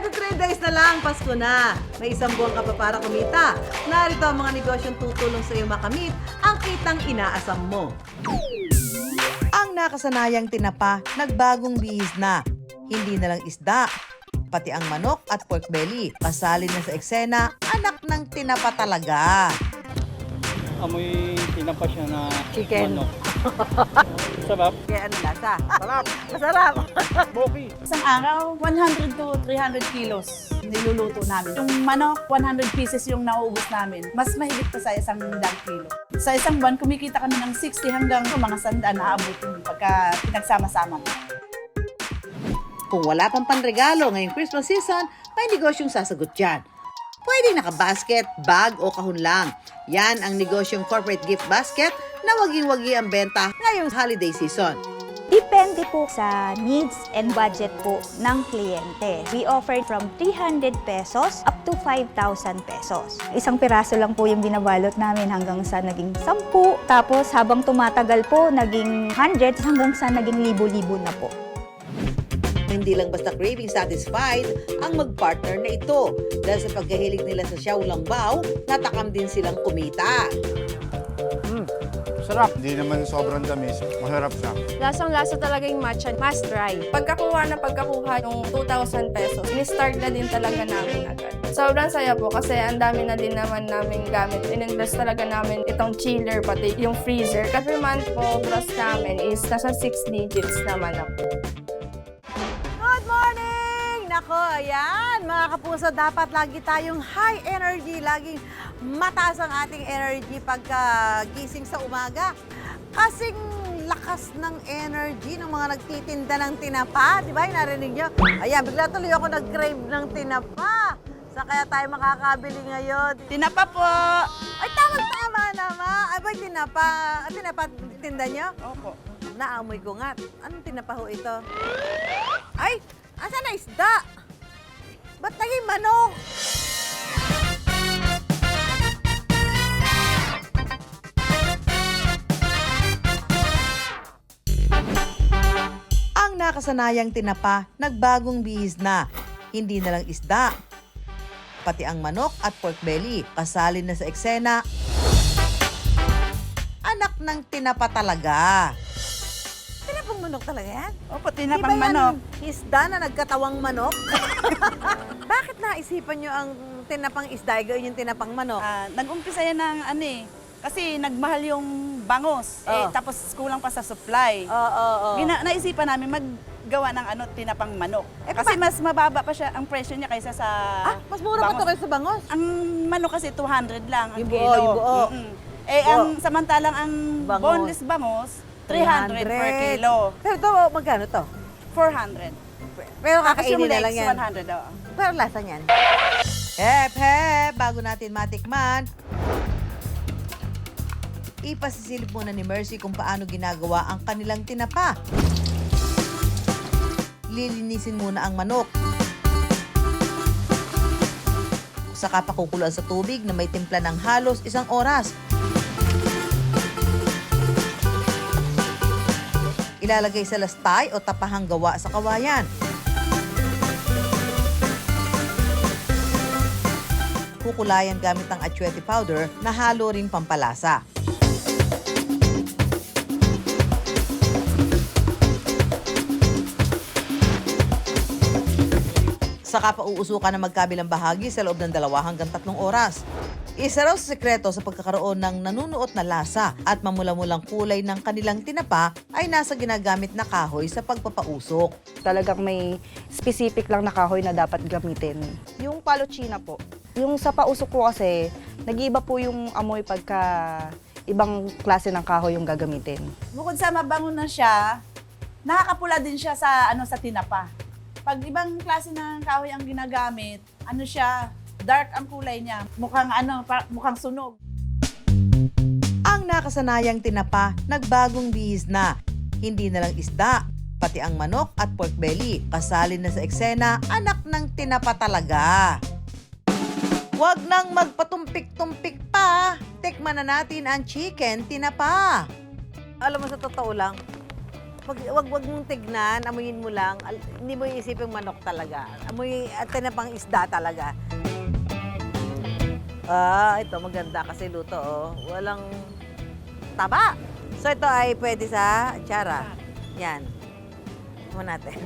Eto 3 days na lang, Pasko na. May isang buwan ka pa para kumita. Narito ang mga negosyong tutulong sa iyo makamit ang kitang inaasam mo. Ang nakasanayang tinapa, nagbagong bihis na. Hindi na lang isda, pati ang manok at pork belly. Kasali na sa eksena, anak ng tinapa talaga. Amoy tinapa siya na Chicken. manok. Sarap. Kaya ano lasa? Sarap. Masarap. Boki. Isang araw, 100 to 300 kilos niluluto namin. Yung manok, 100 pieces yung nauubos namin. Mas mahigit pa sa 100 kilo. Sa isang buwan, kumikita kami ng 60 hanggang mga 100 na abot pagka pinagsama-sama. Kung wala pang panregalo ngayong Christmas season, may negosyong sasagot dyan. Pwede naka-basket, bag o kahon lang. Yan ang negosyong corporate gift basket na waging-wagi ang benta ngayong holiday season. Depende po sa needs and budget po ng kliyente. We offer from 300 pesos up to 5,000 pesos. Isang piraso lang po yung binabalot namin hanggang sa naging 10. Tapos habang tumatagal po, naging hundreds hanggang sa naging libo-libo na po. Hindi lang basta craving satisfied ang mag-partner na ito. Dahil sa pagkahilig nila sa Xiaolong Bao, natakam din silang kumita. Sarap. Hindi naman sobrang tamis. Masarap siya. Lasang-lasa talaga yung matcha. Must try. Pagkakuha ng 2,000 pesos, ni-start na din talaga namin agad. Sobrang saya po kasi ang dami na din naman namin gamit. In-invest talaga namin itong chiller, pati yung freezer. Every month po, gross namin is nasa 6 digits naman na po. Good morning! Nako, ayan, mga kapuso, dapat lagi tayong high energy, laging mataas ang ating energy pagka gising sa umaga. Kasing lakas ng energy ng mga nagtitinda ng tinapa, di ba? Yung narinig nyo? Ayan, bigla tuloy ako nag-crave ng tinapa. Sa kaya tayo makakabili ngayon? Tinapa po! Ay, tama-tama naman. Ay, ba tinapa? Ang tinapa tinda nyo? Opo. Naamoy ko nga. Anong tinapa ho ito? Ay! Asan na isda? Ba't naging manok? Ang nakasanayang tinapa, nagbagong bihis na. Hindi na lang isda, pati ang manok at pork belly. Kasali na sa eksena, anak ng tinapa talaga. Tinapang manok talaga yan? Opo, Di tinapang ba yan manok. isda na nagkatawang manok? Bakit naisipan nyo ang tinapang isda, gawin yung tinapang manok? Nag-umpisa yan ng kasi nagmahal yung bangos. Oo. Tapos kulang pa sa supply. Oo. Naisipan namin maggawa ng tinampang manok. Eh, Kasi mas mababa pa siya ang presyo niya kaysa sa Mas mura pa ito bangos. kaysa bangos. Ang manok kasi 200 lang ang Yung buo, kilo. yung buo. Mm-mm. Ang samantalang ang Bangos. boneless bangos, 300 per kilo. Pero ito, magkano to? 400. Pero Tapos yung kakainin na lang legs, yan. 100. Pero lasa niyan. Hep, bago natin matikman, ipasisilip muna ni Mercy kung paano ginagawa ang kanilang tinapa. Lilinisin muna ang manok. Saka pakukuluan sa tubig na may timpla ng halos 1 oras. Ilalagay sa lastay o tapahang gawa sa kawayan. Kukulayan gamit ang atsuete powder na halo rin pampalasa. Saka pa uusukan ng magkabilang bahagi sa loob ng 2 hanggang 3 oras. Isa raw sa sekreto sa pagkakaroon ng nanunuot na lasa at mamula-mulang kulay ng kanilang tinapa ay nasa ginagamit na kahoy sa pagpapausok. Talagang may specific lang na kahoy na dapat gamitin. Yung palo china po. Yung sa pausok po kasi, nag-iiba po yung amoy pagka ibang klase ng kahoy yung gagamitin. Bukod sa mabango na siya, nakakapula din siya sa sa tinapa. Pag ibang klase ng kahoy ang ginagamit, siya, dark ang kulay niya. Mukhang mukhang sunog. Ang nakasanayang tinapa, nagbagong bihis na. Hindi na lang isda, pati ang manok at pork belly. Kasali na sa eksena, anak ng tinapa talaga. Huwag nang magpatumpik-tumpik pa. Tikman na natin ang chicken tinapa. Alam mo, sa totoo lang, wag mong tignan, amuyin mo lang. Hindi mo iisipin manok talaga. Amoy at tinapang isda talaga. Ito maganda kasi luto, oh. Walang taba. So ito ay pwede sa atsara. Yan. Mo natin.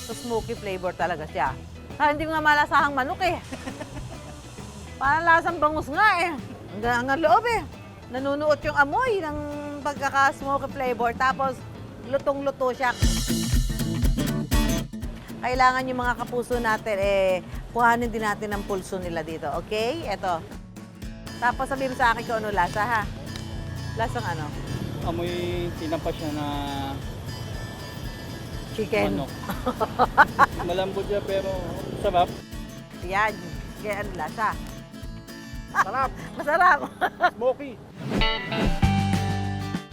So smoky flavor talaga siya. Hindi ko nga malasahang manok eh. Parang lasang bangus nga eh. Ang loob eh. Nanunuot yung amoy ng pagkaka-smoky flavor. Tapos lutong-luto siya. Kailangan yung mga kapuso natin kuhanin din natin ang pulso nila dito. Okay? Ito. Tapos sabihin mo sa akin kung ano lasa ha. Lasang ano? Amoy tinapa siya na Chicken. manok. Malambot siya pero sarap. Yan. Kaya ano lasa? Sarap. Masarap. Smoky.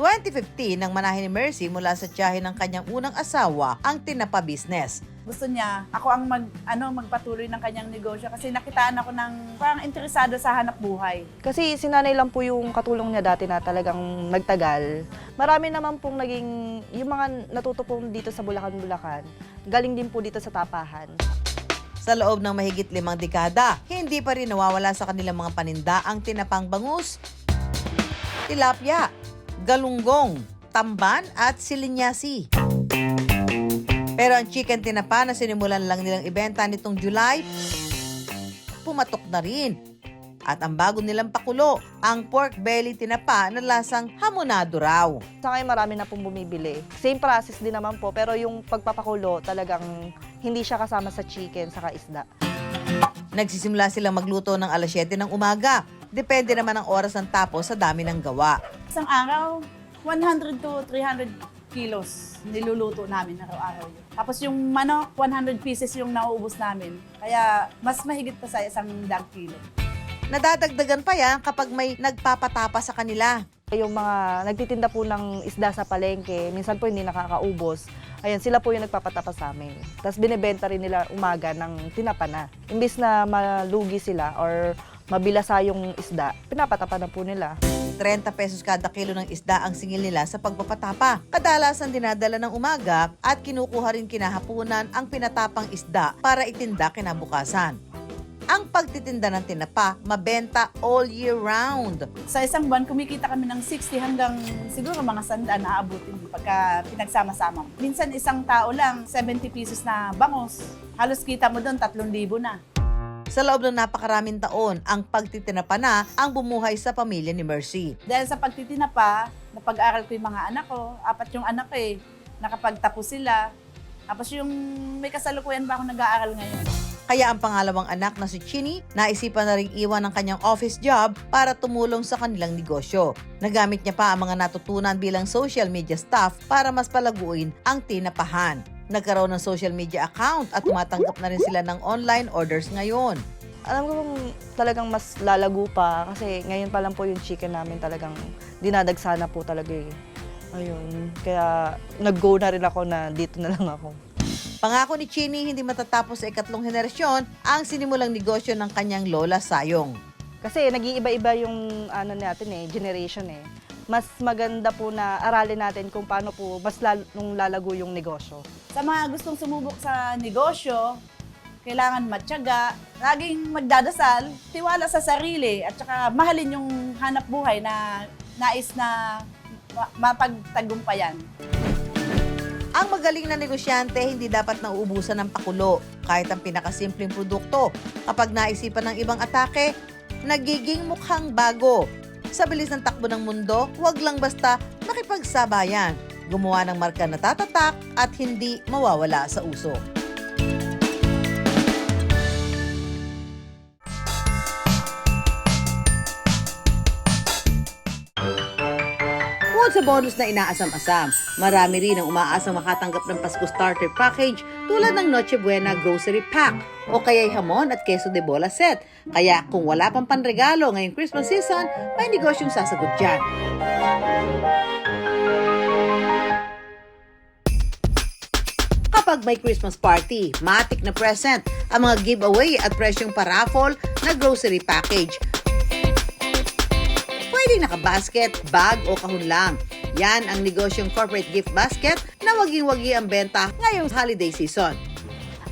2015 nang manahin ni Mercy mula sa tiyahin ng kanyang unang asawa ang tinapa business. Gusto niya, ako ang magpatuloy ng kanyang negosyo kasi nakitaan ako ng parang interesado sa hanap buhay. Kasi sinanay lang po yung katulong niya dati na talagang nagtagal. Marami naman pong naging, yung mga natuto po dito sa Bulacan, galing din po dito sa tapahan. Sa loob ng mahigit 5 dekada, hindi pa rin nawawala sa kanilang mga paninda ang tinapang bangus, tilapia, galunggong, tamban at silinyasi. Pero ang chicken tinapa na sinimulan lang nilang ibenta nitong July, pumatok na rin. At ang bago nilang pakulo, ang pork belly tinapa na lasang hamonado raw. Sa ngayon marami na pong bumibili. Same process din naman po, pero yung pagpapakulo talagang hindi siya kasama sa chicken saka isda. Nagsisimula silang magluto ng alas 7 ng umaga. Depende naman ang oras ng tapos sa dami ng gawa. Isang araw, 100 to 300 kilos niluluto namin araw-araw. Tapos yung manok, 100 pieces yung nauubos namin. Kaya mas mahigit pa sa 100 kilo. Nadadagdagan pa yan kapag may nagpapatapa sa kanila. Yung mga nagtitinda po ng isda sa palengke, minsan po hindi nakakaubos. Ayan, sila po yung nagpapatapa sa amin. Tapos binibenta rin nila umaga ng tinapa na. Imbis na malugi sila or mabilasa yung isda, pinapatapa na po nila. 30 pesos kada kilo ng isda ang singil nila sa pagpapatapa. Kadalasan dinadala ng umaga at kinukuha rin kinahapunan ang pinatapang isda para itinda kinabukasan. Ang pagtitinda ng tinapa, mabenta all year round. Sa isang buwan, kumikita kami ng 60 hanggang siguro mga 100 na aabutin pagka pinagsama-sama. Minsan isang tao lang, 70 pesos na bangus. Halos kita mo doon, 3,000 na. Sa loob ng napakaraming taon, ang pagtitinapa na ang bumuhay sa pamilya ni Mercy. Dahil sa pagtitinapa, napag-aral ko yung mga anak ko. 4 yung anak ko eh. Nakapagtapos sila. Tapos yung may kasalukuyan pa ako nag-aaral ngayon. Kaya ang pangalawang anak na si Chini, naisipan na ring iwan ang kanyang office job para tumulong sa kanilang negosyo. Nagamit niya pa ang mga natutunan bilang social media staff para mas palaguin ang tinapahan. Nagkaroon ng social media account at tumatanggap na rin sila ng online orders ngayon. Alam ko talagang mas lalago pa kasi ngayon pa lang po yung chicken namin talagang dinadagsana po talaga eh. Ayun, kaya nag-go na rin ako na dito na lang ako. Pangako ni Chini, hindi matatapos sa 2nd henerasyon ang sinimulang negosyo ng kanyang lola Sayong. Kasi nag-iiba-iba yung natin generation eh. Mas maganda po na aralin natin kung paano po mas lalong lalago yung negosyo. Sa mga gustong sumubok sa negosyo, kailangan matyaga, laging magdadasal, tiwala sa sarili, at saka mahalin yung hanap buhay na nais na mapagtagumpayan. Ang magaling na negosyante hindi dapat nauubusan ng pakulo. Kahit ang pinakasimpleng produkto, kapag naisipan ng ibang atake, nagiging mukhang bago. Sa bilis ng takbo ng mundo, huwag lang basta makipagsabayan. Gumawa ng marka na tatatak at hindi mawawala sa uso. Bukod sa bonus na inaasam-asam, marami rin ang umaasang makatanggap ng Pasko Starter Package tulad ng Noche Buena Grocery Pack o kaya'y hamon at queso de bola set. Kaya kung wala pang panregalo ngayong Christmas season, may negosyong sasagot dyan. Kapag may Christmas party, matik na present ang mga giveaway at presyong paraffol na grocery package. Pwede pwedeng naka-basket, bag o kahon lang. Yan ang negosyong corporate gift basket na waging-wagi ang benta ngayong holiday season.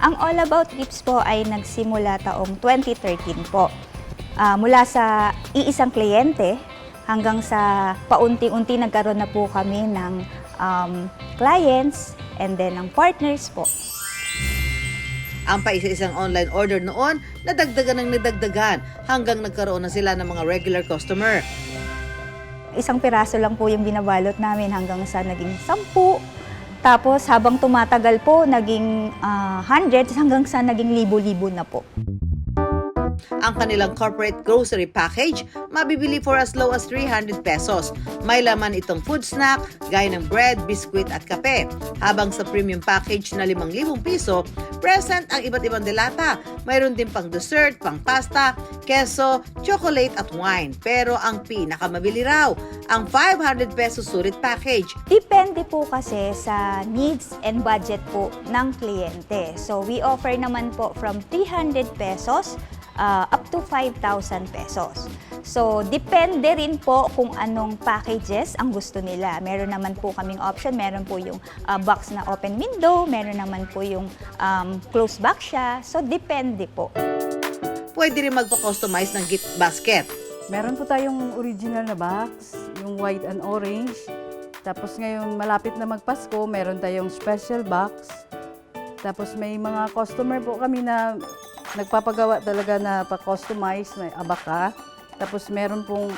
Ang All About Gifts po ay nagsimula taong 2013 po. Mula sa iisang kliyente hanggang sa paunti-unti nagkaroon na po kami ng clients and then ng partners po. Ang paisa-isang online order noon, nadagdagan ng nadagdagan hanggang nagkaroon na sila ng mga regular customer. Isang piraso lang po yung binabalot namin hanggang sa naging 10. Tapos habang tumatagal po, naging hundreds hanggang sa naging libo-libo na po. Ang kanilang corporate grocery package, mabibili for as low as 300 pesos. May laman itong food snack, gaya ng bread, biskwit at kape. Habang sa premium package na 5,000 piso, present ang iba't ibang delata. Mayroon din pang dessert, pang pasta, keso, chocolate at wine. Pero ang pinakamabili raw, ang 500 pesos sulit package. Depende po kasi sa needs and budget po ng kliyente. So we offer naman po from 300 pesos up to 5,000 pesos. So, depende rin po kung anong packages ang gusto nila. Meron naman po kaming option. Meron po yung box na open window. Meron naman po yung closed box siya. So, depende po. Pwede rin magpa-customize ng gift basket. Meron po tayong original na box, yung white and orange. Tapos ngayon, malapit na magpasko, meron tayong special box. Tapos may mga customer po kami na nagpapagawa talaga na pa-customize, may abaka. Tapos meron pong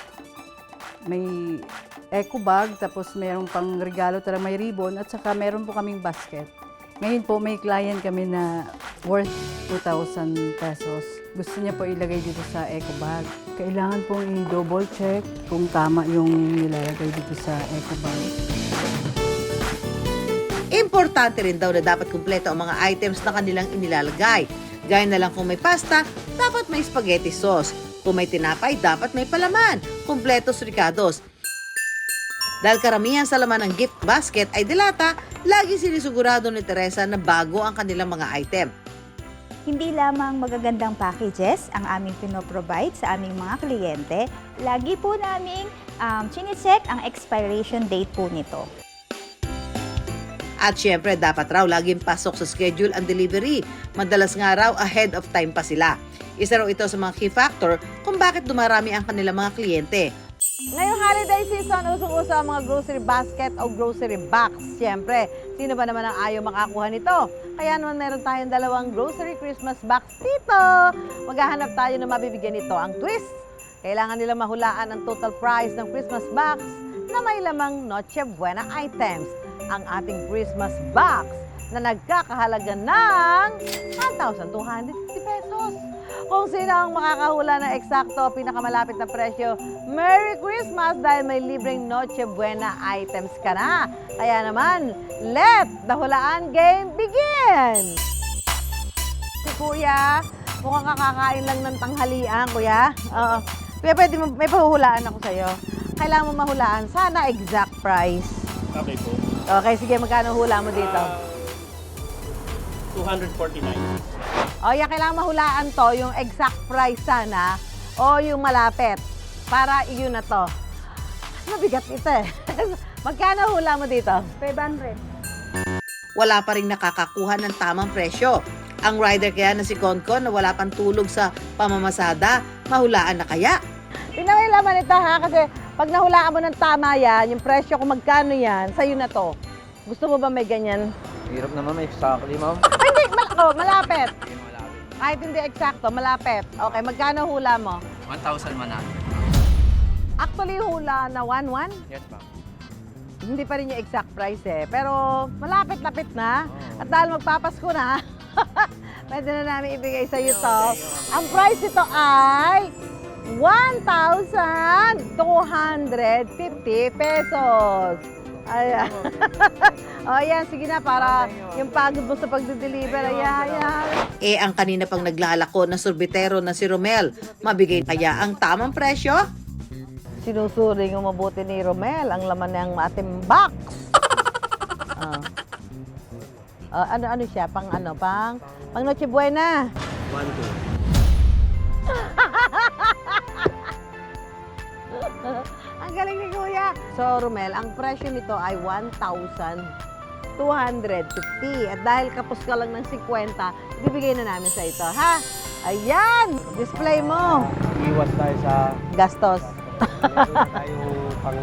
may eco bag, tapos meron pang regalo talaga, may ribbon, at saka meron po kaming basket. Ngayon po may client kami na worth 2,000 pesos. Gusto niya po ilagay dito sa eco bag. Kailangan pong i-double check kung tama yung nilalagay dito sa eco bag. Importante rin daw na dapat kumpleto ang mga items na kanilang inilalagay. Gaya na lang kung may pasta, dapat may spaghetti sauce. Kung may tinapay, dapat may palaman. Kumpletos ricados. Dahil karamihan sa laman ng gift basket ay dilata, lagi sinisigurado ni Teresa na bago ang kanilang mga item. Hindi lamang magagandang packages ang aming pinoprovide sa aming mga kliyente, lagi po naming chinecheck ang expiration date po nito. At syempre, dapat raw laging pasok sa schedule ang delivery. Madalas nga raw ahead of time pa sila. Isa raw ito sa mga key factor kung bakit dumarami ang kanilang mga kliyente. Ngayong holiday season, usong-uso ang mga grocery basket o grocery box. Siyempre, sino ba naman ang ayaw makakuha nito? Kaya naman meron tayong 2 grocery Christmas box dito. Maghahanap tayo na mabibigyan nito. Ang twist, kailangan nila mahulaan ang total price ng Christmas box na may lamang Noche Buena items. Ang ating Christmas box na nagkakahalaga ng 1,250 pesos. Kung sino ang makakahula ng eksakto pinakamalapit na presyo, Merry Christmas dahil may libreng Noche Buena items ka na. Kaya naman, let the hulaan game begin! Si Kuya, mukhang kakakain lang ng tanghalian, Kuya. Kuya, pwede mo, may pahuhulaan ako sa'yo. Kailangan mo mahulaan. Sana exact price. Okay po. Okay, sige, magkano hula mo dito? 249. O, yan, kailangan mahulaan to, yung exact price sana, o yung malapit, para iyon na to. Mabigat ito eh. Magkano hula mo dito? 500. Wala pa rin nakakakuha ng tamang presyo. Ang rider kaya na si Concon na wala pang tulog sa pamamasada, mahulaan na kaya? Tingnan mo yung laman nito ha, kasi pag nahulaan mo ng tama yan, yung presyo kung magkano yan, sa'yo na to. Gusto mo ba may ganyan? Hirap naman, may sakli, ma'am. Hindi, malapit. Kahit hindi eksakto, malapit. Okay, magkano hula mo? 1,000 man. Actually, hula na 1,1. Yes, ma'am. Hindi pa rin yung exact price eh. Pero malapit-lapit na. At dahil magpapasko na, pwede na namin ibigay sa iyo to. Ang price nito ay 1,250 pesos. Ayan. O yan, sige na, para yung pagod mo sa pagde-deliver. Ayan. Eh ang kanina pang naglalako na sorbetero na si Romel, mabigay kaya ang tamang presyo? Sinusuring mo mabuti ni Romel ang laman ng ating box. Ano siya? Pang Noche Buena. 1, 2. Ang galing ni Kuya. So, Romel, ang presyo nito ay 1,250. At dahil kapos ka lang ng 50, bibigay na namin sa ito, ha? Ayan! Display mo. Iwas tayo sa Gastos. tayo pang...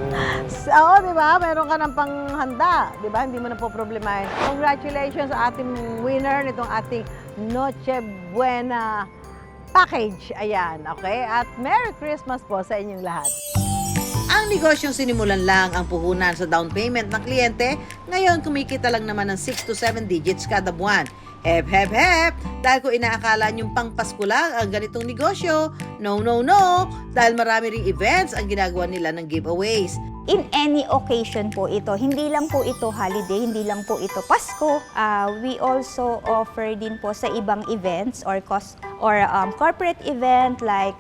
Oo, di ba? Meron ka ng panghanda. Di ba? Hindi mo na po problemahin. Congratulations sa ating winner nitong ating Noche Buena package. Ayan, okay? At Merry Christmas po sa inyong lahat. Ang negosyong sinimulan lang ang puhunan sa down payment ng kliyente, ngayon kumikita lang naman ng 6 to 7 digits kada buwan. Hep, hep, hep! Dahil kung inaakala niyong pang-Pasko lang ang ganitong negosyo, no, no, no! Dahil marami ring events ang ginagawa nila ng giveaways. In any occasion po ito, hindi lang po ito holiday, hindi lang po ito Pasko. We also offer din po sa ibang events or corporate event like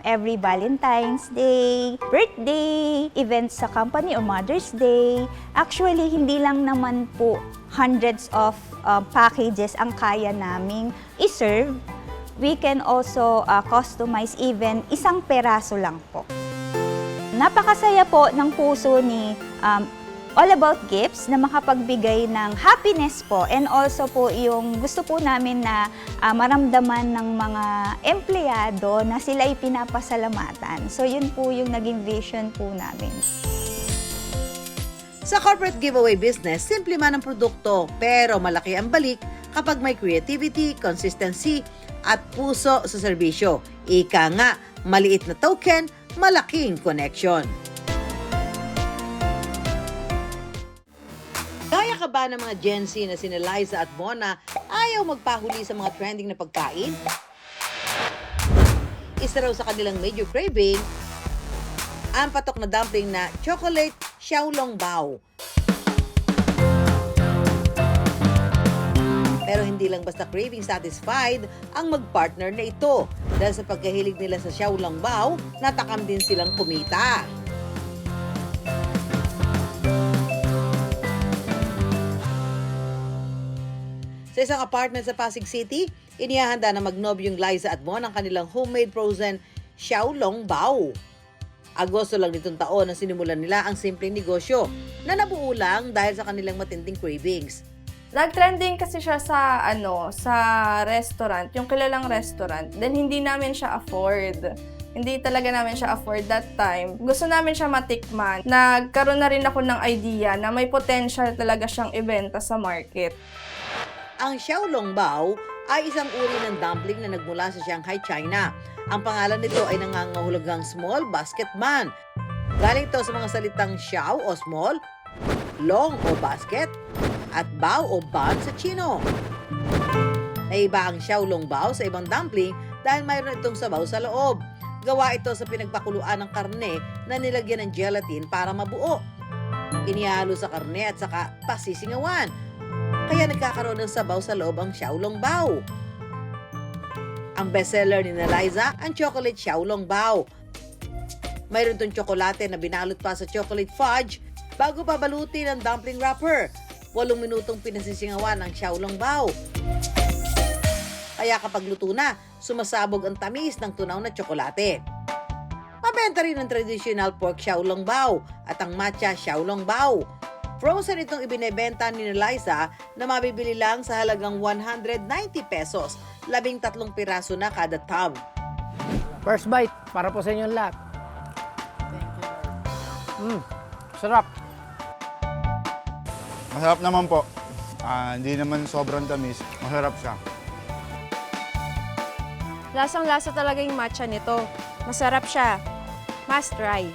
every Valentine's Day, birthday, events sa company or Mother's Day. Actually, hindi lang naman po hundreds of packages ang kaya naming iserve. We can also customize even isang peraso lang po. Napakasaya po ng puso ni All About Gifts na makapagbigay ng happiness po, and also po yung gusto po namin na maramdaman ng mga empleyado na sila'y pinapasalamatan. So yun po yung naging vision po namin. Sa corporate giveaway business, simple man ang produkto, pero malaki ang balik kapag may creativity, consistency, at puso sa serbisyo. Ika nga, maliit na token, malaking connection. Kaya ka ba ng mga Gen Z na sina Liza at Mona ayaw magpahuli sa mga trending na pagkain? Isa raw sa kanilang major craving, ang patok na dumpling na chocolate xiaolongbao. Pero hindi lang basta craving satisfied ang mag-partner na ito. Dahil sa pagkahilig nila sa xiaolongbao, natakam din silang kumita. Sa isang apartment sa Pasig City, inihahanda na magnobyong Liza at Mon ang kanilang homemade frozen xiaolongbao. Agosto lang nitong taon na sinimulan nila ang simpleng negosyo na nabuo lang dahil sa kanilang matinding cravings. Nag-trending kasi siya sa restaurant, yung kilalang restaurant. Then hindi namin siya afford. Hindi talaga namin siya afford that time. Gusto namin siya matikman. Nagkaroon na rin ako ng idea na may potential talaga siyang ibenta sa market. Ang xiaolongbao ay isang uri ng dumpling na nagmula sa Shanghai, China. Ang pangalan nito ay nangangahulugang small basket man. Galing ito sa mga salitang xiao o small, long o basket, at bao o bun sa Chino. Naiba ang xiaolongbao sa ibang dumpling dahil mayroon itong sabaw sa loob. Gawa ito sa pinagpakuluan ng karne na nilagyan ng gelatin para mabuo. Inihalo sa karne at saka pasisingawan. Kaya nagkakaroon ng sabaw sa loob ang xiaolongbao. Ang bestseller ni Liza, ang chocolate xiaolongbao. Mayroon itong tsokolate na binalot pa sa chocolate fudge bago pabalutin ng dumpling wrapper. 8 minutong pinasisingawan ang xiaolongbao. Kaya kapag luto na, sumasabog ang tamis ng tunaw na tsokolate. Mabenta rin ang traditional pork xiaolongbao at ang matcha xiaolongbao. Frozen itong ibinebenta ni Liza na mabibili lang sa halagang 190 pesos, 13 piraso na kada tub. First bite, para po sa inyong lahat. Sarap. Masarap naman po. Hindi naman sobrang tamis. Masarap siya. Lasang-lasa talaga yung matcha nito. Masarap siya. Must try.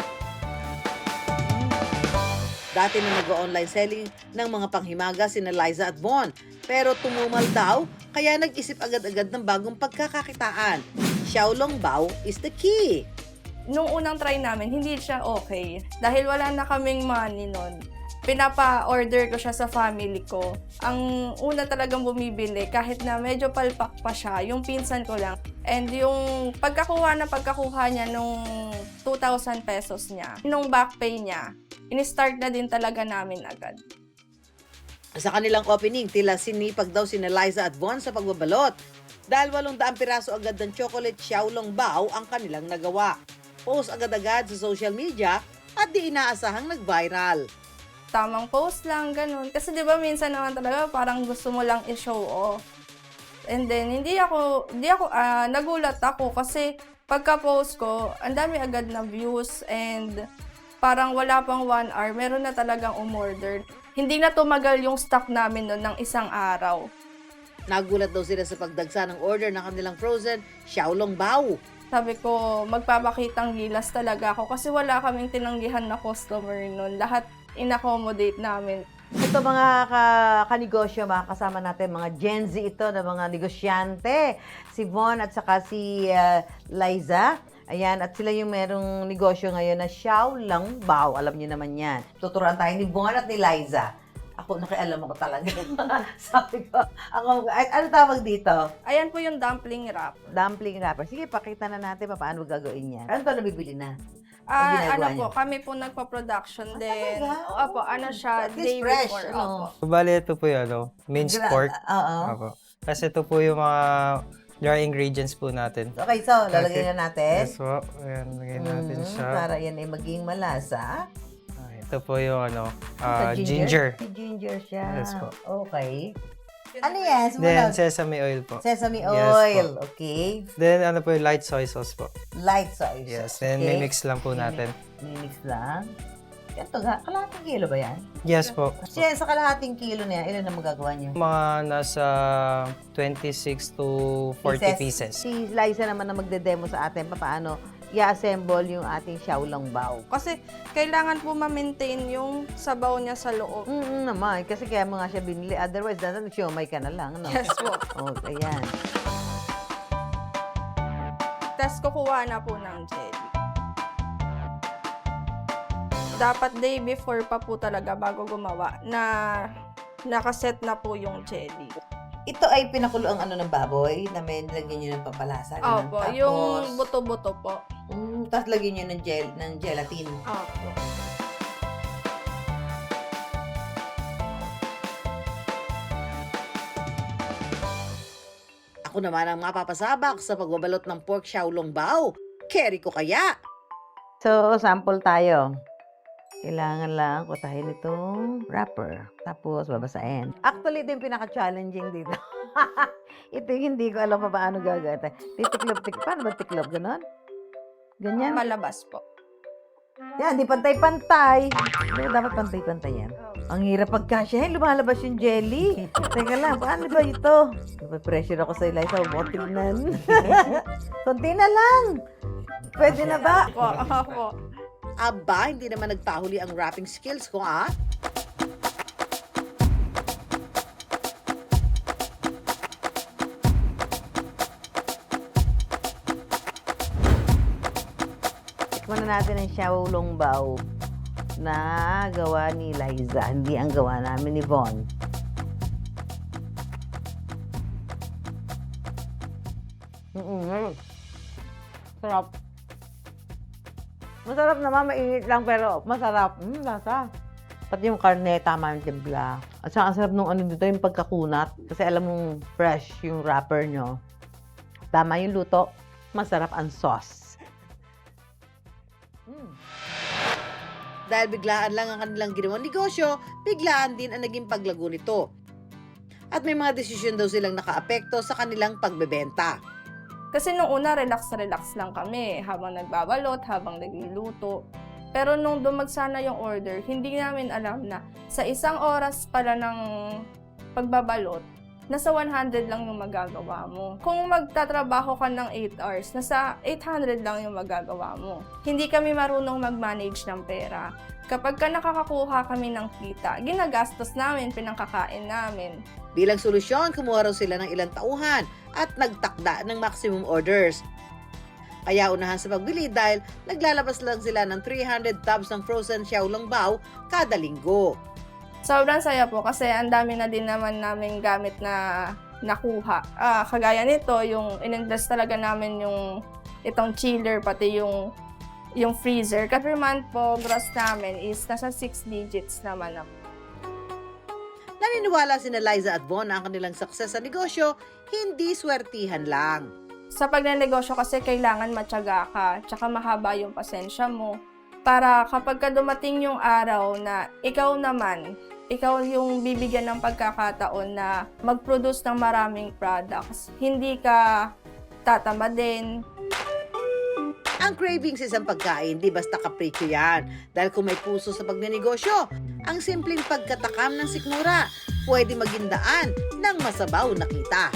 Dati na nag-online selling ng mga panghimaga sina Liza at Von. Pero tumumal daw, kaya nag-isip agad-agad ng bagong pagkakakitaan. Xiaolongbao is the key. Nung unang try namin, hindi siya okay. Dahil wala na kaming money nun. Pinapa-order ko siya sa family ko. Ang una talagang bumibili, kahit na medyo palpak pa siya, yung pinsan ko lang. And yung pagkakuha niya nung 2,000 pesos niya, nung back pay niya, in-start na din talaga namin agad. Sa kanilang opening, tila sinipag daw sina Liza at Von sa pagbabalot. Dahil 800 piraso agad ng chocolate xiaolongbao ang kanilang nagawa. post agad-agad sa social media at di inaasahang nag-viral. Tamang post lang, ganun. Kasi di ba minsan naman talaga parang gusto mo lang i-show off. And then, nagulat ako kasi pagka-post ko, ang dami agad na views and parang wala pang 1 hour, meron na talagang umorder. Hindi na tumagal yung stock namin noon ng isang araw. Nagulat daw sila sa pagdagsa ng order ng kanilang frozen xiaolongbao. Sabi ko, magpapakitang gilas talaga ako kasi wala kaming tinanggihan na customer noon. Lahat in-accommodate namin. Ito mga kanegosyo, mga kasama natin, mga Gen Z ito na mga negosyante. Si Von at saka si Liza. Ayan, at sila yung merong negosyo ngayon na xiaolongbao. Alam niyo naman yan. Tuturuan tayo ni Von at ni Liza. Ako, nakialam ako talaga. Sabi ko, ano tawag dito? Ayan po yung dumpling wrap. Dumpling wrapper. Sige, pakita na natin paano gagawin yan. Ano to nabibili na? Ano po, kami po nagpa-production din. Opo, ano siya, At least day fresh, before. ano? Opo. Bali, ito po yung minced pork. Oo. Opo. Kasi ito po yung mga dry ingredients po natin. Okay, so, lalagyan na natin. Yes po. Ayan, lagyan natin siya. Para yan ay maging malasa. Ito po yung Sa ginger. May ginger siya. Yes po. Okay. Ano yan? Then, Sumunod. sesame oil po. Sesame Yes oil. po. Okay. Then, ano po yung light soy sauce po. Light soy Yes. sauce. Then, Okay. mimix lang po natin. Mimix lang. Ito nga, kalahating kilo ba yan? Yes po. Kasi sa kalahating kilo na yan, ilan na magagawa niyo? Mga nasa 26 to 40 pieces. Si Liza naman na magde-demo sa atin paano i-assemble yung ating xiaolongbao. Kasi kailangan po ma-maintain yung sabaw niya sa loob. Naman, kasi kaya mo nga siya binili. Otherwise, siomay ka na lang. No? Yes po. Oh, ayan. Tapos kukuha na po ng jelly. Dapat day before pa po talaga bago gumawa na nakaset na po yung jelly. Ito ay pinakulo ang ano ng baboy na may lagyan nyo ng pampalasa. ganun. Opo, yung buto-buto po. Tapos lagyan nyo ng gelatin. Opo. Ako naman ang mapapasabak sa pagbabalot ng pork xiaolongbao. Carry ko kaya? So, sample tayo. Kailangan lang kutahin itong wrapper. Tapos, babasain. Actually, ito yung pinaka-challenging dito. Ito yung hindi ko alam pa paano gagawin. Titiklop. Paano ba tiklop? Ganon? Ganyan? Malabas po. Yan, di pantay-pantay. Di ba dapat pantay-pantay yan? Ang hirap pagkasyahin, lumalabas yung jelly. Teka lang, paano ba ito? Pressure ako sa Eliza, huwag tingnan. Kunti na lang. Pwede na ba? Opo. Aba, hindi naman nagpahuli ang wrapping skills ko, ah. Tikman na natin ang xiaolongbao na gawa ni Liza. Hindi ang gawa namin ni Von. Sarap. Masarap naman, mainit lang pero masarap. Lasa. Pati yung karne, tama yung timpla. At saka ang sarap nung ano dito, yung pagkakunat. Kasi alam mong fresh yung wrapper nyo. Tama yung luto. Masarap ang sauce. Dahil biglaan lang ang kanilang ginawang negosyo, biglaan din ang naging paglago nito. At may mga desisyon daw silang nakaapekto sa kanilang pagbebenta. Kasi nung una, relax lang kami habang nagbabalot, habang nagluluto. Pero nung dumagsa na yung order, hindi namin alam na sa isang oras pala ng pagbabalot, nasa 100 lang yung magagawa mo. Kung magtatrabaho ka ng 8 hours, nasa 800 lang yung magagawa mo. Hindi kami marunong mag-manage ng pera. Kapag ka nakakakuha kami ng kita, ginagastos namin, pinangkakain namin. Bilang solusyon, kumuha raw sila ng ilang tauhan at nagtakda ng maximum orders. Kaya unahan sa pagbili dahil naglalabas lang sila ng 300 tubs ng frozen xiaolongbao kada linggo. Sobrang saya po kasi ang dami na din naman namin gamit na nakuha. Kagaya nito, yung in-invest talaga namin yung itong chiller, pati yung freezer. Every month po, gross namin is nasa 6 digits naman ako. Naniniwala sina Liza at Von na ang kanilang success sa negosyo, hindi swertihan lang. Sa pagnenegosyo kasi kailangan matyaga ka, tsaka mahaba yung pasensya mo. Para kapag ka dumating yung araw na ikaw naman, ikaw yung bibigyan ng pagkakataon na mag-produce ng maraming products. Hindi ka tatamadin. Ang cravings sa isang pagkain, di basta kapritsyo yan. Dahil kung may puso sa pagnenegosyo, ang simpleng pagkatakam ng sikmura, pwede maging daan ng masabaw na kita.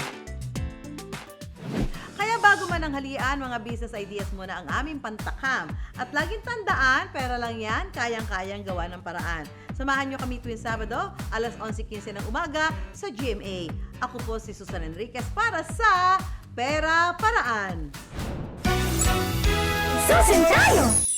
Kaya bago man ang halian, mga business ideas muna ang aming pantakam. At laging tandaan, pera lang yan, kayang-kayang gawa ng paraan. Samahan nyo kami tuwing Sabado, alas 11:15 ng umaga sa GMA. Ako po si Susan Enriquez para sa Pera Paraan. Susan tayo!